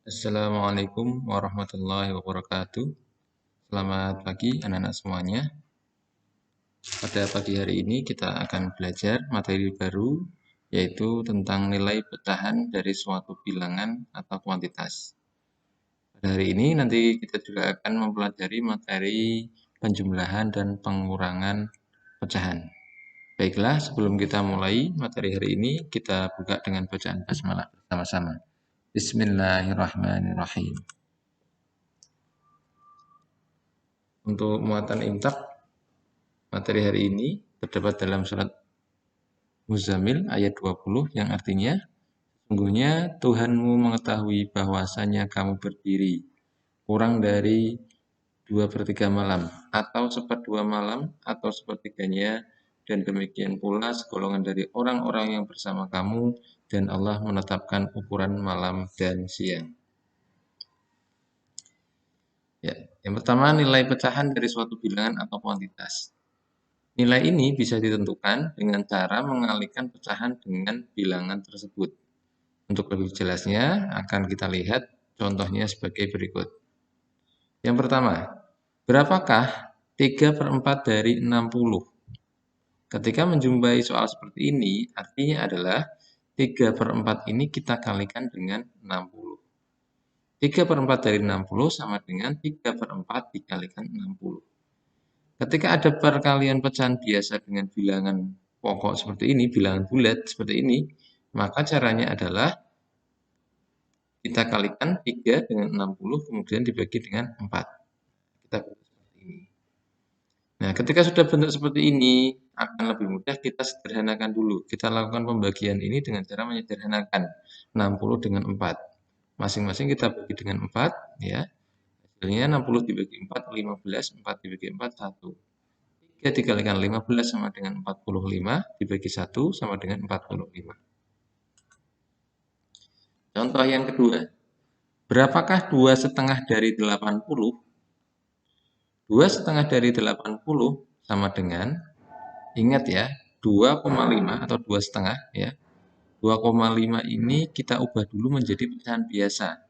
Assalamualaikum warahmatullahi wabarakatuh. Selamat pagi anak-anak semuanya. Pada pagi hari ini kita akan belajar materi baru, yaitu tentang nilai pecahan dari suatu bilangan atau kuantitas. Pada hari ini nanti kita juga akan mempelajari materi penjumlahan dan pengurangan pecahan. Baiklah, sebelum kita mulai materi hari ini, kita buka dengan bacaan basmalah bersama-sama. Bismillahirrahmanirrahim. Untuk muatan imtak materi hari ini terdapat dalam surat Muzammil ayat 20 yang artinya, sungguhnya Tuhanmu mengetahui bahwasanya kamu berdiri kurang dari 2/3 malam, atau 1/4 malam, atau 1/3-nya, dan demikian pula segolongan dari orang-orang yang bersama kamu, dan Allah menetapkan ukuran malam dan siang. Ya, yang pertama nilai pecahan dari suatu bilangan atau kuantitas. Nilai ini bisa ditentukan dengan cara mengalihkan pecahan dengan bilangan tersebut. Untuk lebih jelasnya, akan kita lihat contohnya sebagai berikut. Yang pertama, berapakah 3/4 dari 60? Ketika menjumpai soal seperti ini, artinya adalah 3/4 ini kita kalikan dengan 60. 3/4 dari 60 sama dengan 3/4 dikalikan 60. Ketika ada perkalian pecahan biasa dengan bilangan pokok seperti ini, bilangan bulat seperti ini, maka caranya adalah kita kalikan 3 dengan 60, kemudian dibagi dengan 4. Kita bentuk seperti ini. Nah, ketika sudah bentuk seperti ini, akan lebih mudah kita sederhanakan dulu. Kita lakukan pembagian ini dengan cara menyederhanakan 60 dengan 4. Masing-masing kita bagi dengan 4, ya. Hasilnya 60 dibagi 4, 15, 4 dibagi 4, 1. 3 dikalikan 15 sama dengan 45, dibagi 1 sama dengan 45. Contoh yang kedua, berapakah 2/2 dari 80? 2/2 dari 80 sama dengan, ingat ya, 2,5 atau 2,5 ya. 2,5 ini kita ubah dulu menjadi pecahan biasa.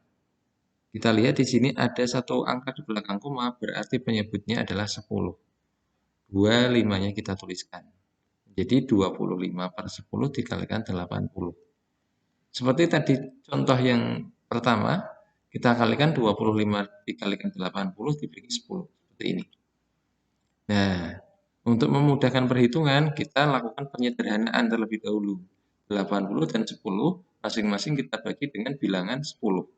Kita lihat di sini ada satu angka di belakang koma, berarti penyebutnya adalah 10. 25-nya kita tuliskan. Jadi 25/10 dikalikan 80. Seperti tadi contoh yang pertama, kita kalikan 25 dikalikan 80 dibagi 10. Seperti ini. Nah, untuk memudahkan perhitungan, kita lakukan penyederhanaan terlebih dahulu. 80 dan 10 masing-masing kita bagi dengan bilangan 10.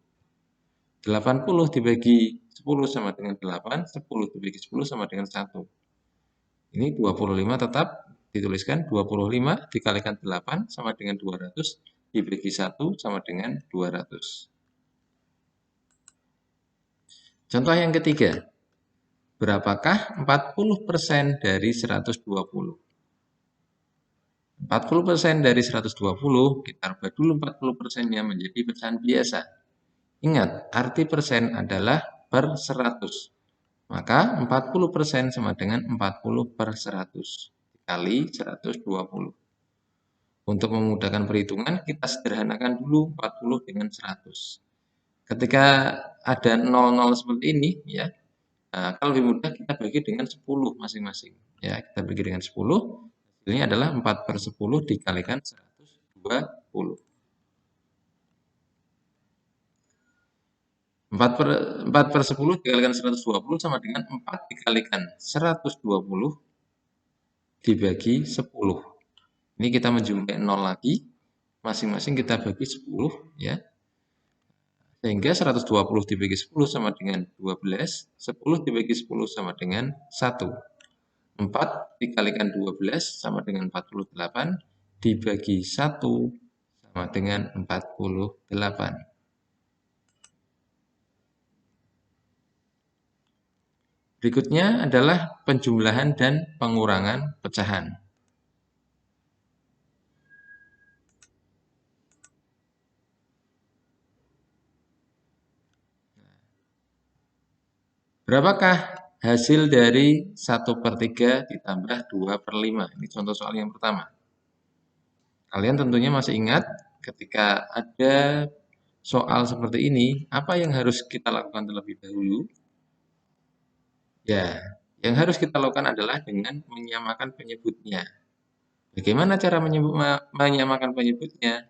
80 dibagi 10 sama dengan 8, 10 dibagi 10 sama dengan 1. Ini 25 tetap dituliskan 25 dikalikan 8 sama dengan 200, dibagi 1 sama dengan 200. Contoh yang ketiga, berapakah 40% dari 120? 40% dari 120, kita rubah dulu 40%-nya menjadi pecahan biasa. Ingat, arti persen adalah per 100. Maka 40% sama dengan 40/100 dikali 120. Untuk memudahkan perhitungan, kita sederhanakan dulu 40 dengan 100. Ketika ada 00 seperti ini, ya, kalau lebih mudah kita bagi dengan 10 masing-masing. Ya, kita bagi dengan 10, hasilnya adalah 4/10 dikalikan 120. 4/10 dikalikan 120 sama dengan 4 dikalikan 120 dibagi 10. Ini kita menjumpai 0 lagi, masing-masing kita bagi 10, ya. Sehingga 120 dibagi 10 sama dengan 12, 10 dibagi 10 sama dengan 1. 4 dikalikan 12 sama dengan 48, dibagi 1 sama dengan 48. Berikutnya adalah penjumlahan dan pengurangan pecahan. Berapakah hasil dari 1/3 ditambah 2/5? Ini contoh soal yang pertama. Kalian tentunya masih ingat ketika ada soal seperti ini, apa yang harus kita lakukan terlebih dahulu? Ya, yang harus kita lakukan adalah dengan menyamakan penyebutnya. Bagaimana cara menyamakan penyebutnya?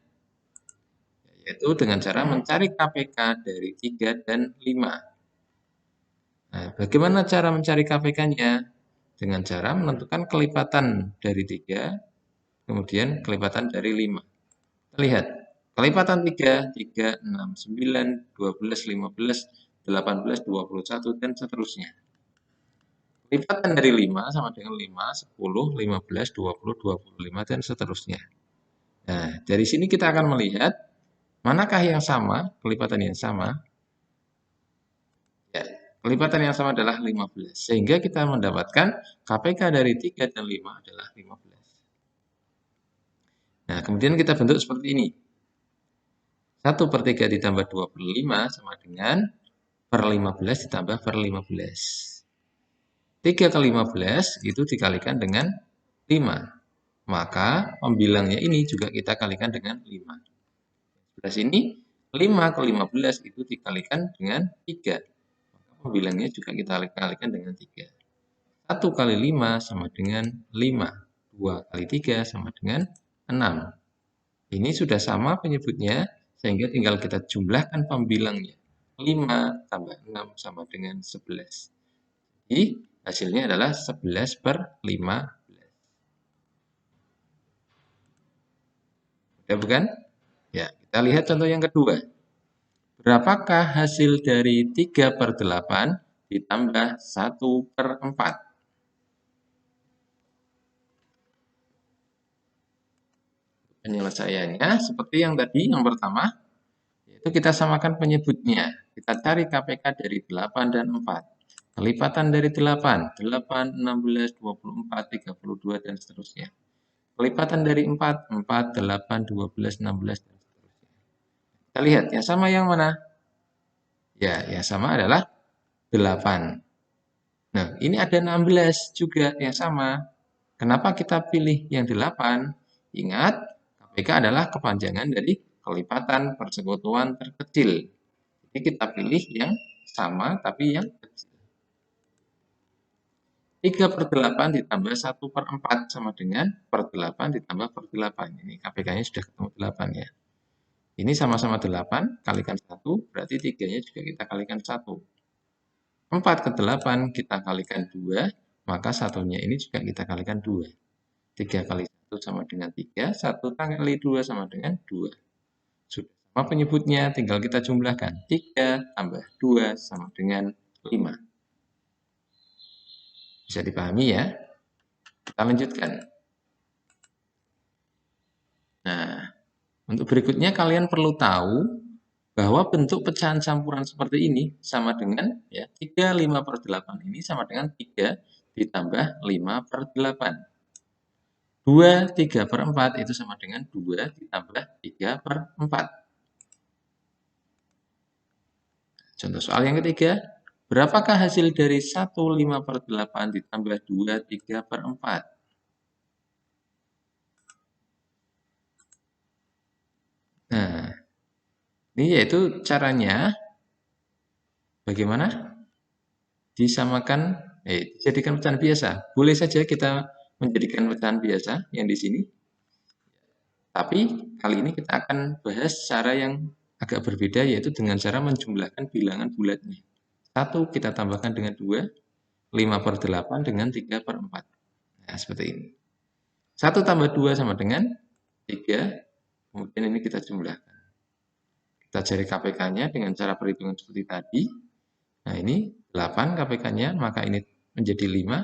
Yaitu dengan cara mencari KPK dari 3 dan 5. Nah, bagaimana cara mencari KPK-nya? Dengan cara menentukan kelipatan dari 3, kemudian kelipatan dari 5. Kita lihat, kelipatan 3, 3, 6, 9, 12, 15, 18, 21, dan seterusnya. Kelipatan dari 5 sama dengan 5, 10, 15, 20, 25, dan seterusnya. Nah, dari sini kita akan melihat manakah yang sama, kelipatan yang sama. Ya, kelipatan yang sama adalah 15. Sehingga kita mendapatkan KPK dari 3 dan 5 adalah 15. Nah, kemudian kita bentuk seperti ini. 1/3 ditambah 25 sama dengan per 15 ditambah per 15. 3 kali 15 itu dikalikan dengan 5. Maka pembilangnya ini juga kita kalikan dengan 5. Sebelah sini 5 ke 15 itu dikalikan dengan 3. Maka pembilangnya juga kita kalikan dengan 3. 1 kali 5 sama dengan 5. 2 kali 3 sama dengan 6. Ini sudah sama penyebutnya, sehingga tinggal kita jumlahkan pembilangnya. 5 tambah 6 sama dengan 11. Jadi hasilnya adalah 11/15. Ya bukan? Ya, kita lihat contoh yang kedua. Berapakah hasil dari 3/8 ditambah 1/4? Penyelesaiannya seperti yang tadi, yang pertama, yaitu kita samakan penyebutnya. Kita cari KPK dari 8 dan 4. Kelipatan dari 8, 8, 16, 24, 32, dan seterusnya. Kelipatan dari 4, 4, 8, 12, 16, dan seterusnya. Kita lihat, yang sama yang mana? Ya, yang sama adalah 8. Nah, ini ada 16 juga yang sama. Kenapa kita pilih yang 8? Ingat, KPK adalah kepanjangan dari kelipatan persekutuan terkecil. Jadi kita pilih yang sama tapi yang kecil. 3/8 ditambah 1/4 sama dengan per 8 ditambah per 8. Ini KPK-nya sudah ketemu 8 ya. Ini sama-sama 8, kalikan 1, berarti 3-nya juga kita kalikan 1. 4 ke 8 kita kalikan 2, maka satunya ini juga kita kalikan 2. 3 kali 1 sama dengan 3, 1 kali 2 sama dengan 2. Sudah sama penyebutnya, tinggal kita jumlahkan. 3 tambah 2 sama dengan 5. Bisa dipahami ya? Kita lanjutkan. Nah, untuk berikutnya kalian perlu tahu bahwa bentuk pecahan campuran seperti ini sama dengan ya 3, 5/8 ini sama dengan 3 ditambah 5/8. 2, 3/4 itu sama dengan 2 ditambah 3/4. Contoh soal yang ketiga, berapakah hasil dari 1, 5/8 ditambah 2, 3/4? Nah, ini yaitu caranya bagaimana disamakan, dijadikan pecahan biasa. Boleh saja kita menjadikan pecahan biasa yang di sini, tapi kali ini kita akan bahas cara yang agak berbeda, yaitu dengan cara menjumlahkan bilangan bulatnya. 1 kita tambahkan dengan 2, 5/8 dengan 3/4. Nah, seperti ini. 1 tambah 2 sama dengan 3, kemudian ini kita jumlahkan. Kita cari KPK-nya dengan cara perhitungan seperti tadi. Nah, ini 8 KPK-nya, maka ini menjadi 5.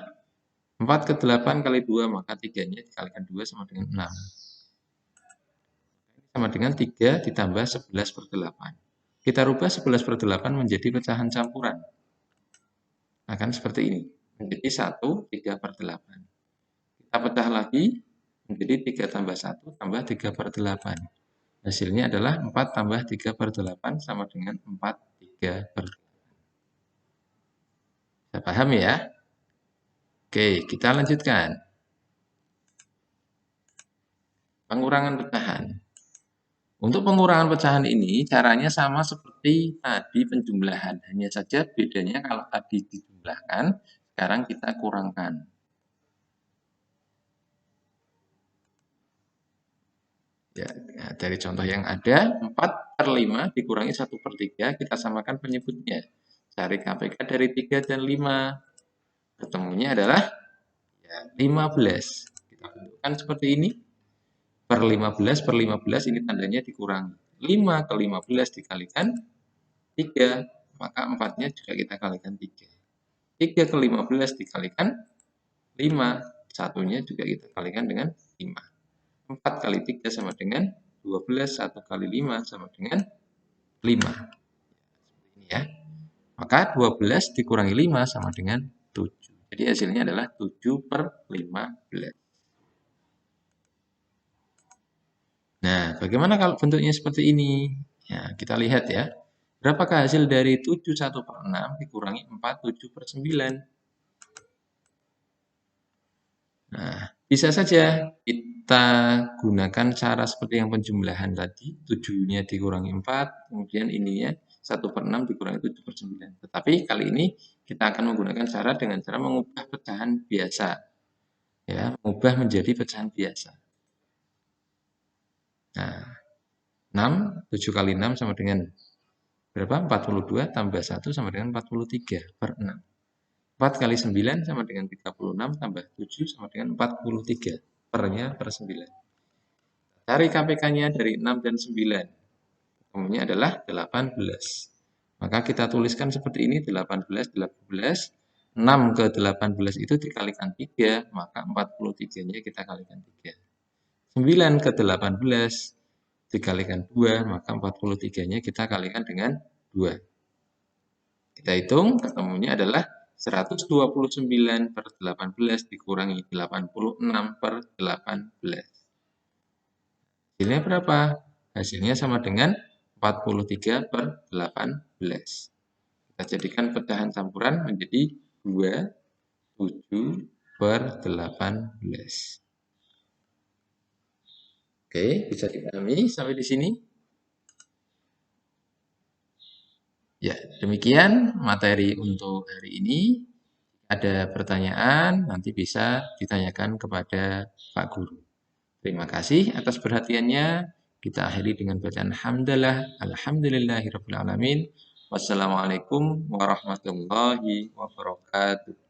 4 ke 8 kali 2, maka 3-nya dikalikan 2 sama dengan 6. Sama dengan 3 ditambah 11/8. Kita rubah 11/8 menjadi pecahan campuran. Akan seperti ini. Menjadi 1, 3/8. Kita pecah lagi menjadi 3 tambah 1 tambah 3/8. Hasilnya adalah 4 tambah 3/8 sama dengan 4, 3/8. Bisa paham ya? Oke, kita lanjutkan. Pengurangan pecahan. Untuk pengurangan pecahan ini caranya sama seperti tadi penjumlahan, hanya saja bedanya kalau tadi dijumlahkan, sekarang kita kurangkan. Ya, dari contoh yang ada, 4/5 dikurangi 1/3, kita samakan penyebutnya. Cari KPK dari 3 dan 5. Ketemunya adalah ya, 15. Kita bentukkan seperti ini. Per 15 per 15 ini tandanya dikurangi. 5 ke 15 dikalikan 3, maka 4-nya juga kita kalikan 3. 3 ke 15 dikalikan 5, satunya juga kita kalikan dengan 5. 4 kali 3 sama dengan 12, 1 kali 5 sama dengan 5. Ini ya. Maka 12 dikurangi 5 sama dengan 7. Jadi hasilnya adalah 7/15. Nah, bagaimana kalau bentuknya seperti ini? Ya, kita lihat ya. Berapakah hasil dari 7 1/6 dikurangi 4 7 per 9? Nah, bisa saja kita gunakan cara seperti yang penjumlahan tadi, 7-nya dikurangi 4, kemudian ininya 1/6 dikurangi 7 per 9. Tetapi kali ini kita akan menggunakan cara dengan cara mengubah pecahan biasa. Ya, mengubah menjadi pecahan biasa. Nah, 6, 7 kali 6 sama dengan berapa? 42 tambah 1 sama dengan 43 per 6. 4 kali 9 sama dengan 36 tambah 7 sama dengan 43. Pernya per 9. Cari KPK-nya dari 6 dan 9. Ketemunya adalah 18. Maka kita tuliskan seperti ini, 18, 18. 6 ke 18 itu dikalikan 3, maka 43-nya kita kalikan 3. 9 ke 18 dikalikan 2, maka 43-nya kita kalikan dengan 2. Kita hitung, ketemunya adalah 129 per 18 dikurangi 86 per 18. Hasilnya berapa? Hasilnya sama dengan 43 per 18. Kita jadikan pecahan campuran menjadi 2, 7 per 18. Oke, bisa dipahami sampai di sini? Ya, demikian materi untuk hari ini. Ada pertanyaan, nanti bisa ditanyakan kepada Pak Guru. Terima kasih atas perhatiannya. Kita akhiri dengan bacaan hamdalah, alhamdulillahirabbil alamin. Wassalamualaikum warahmatullahi wabarakatuh.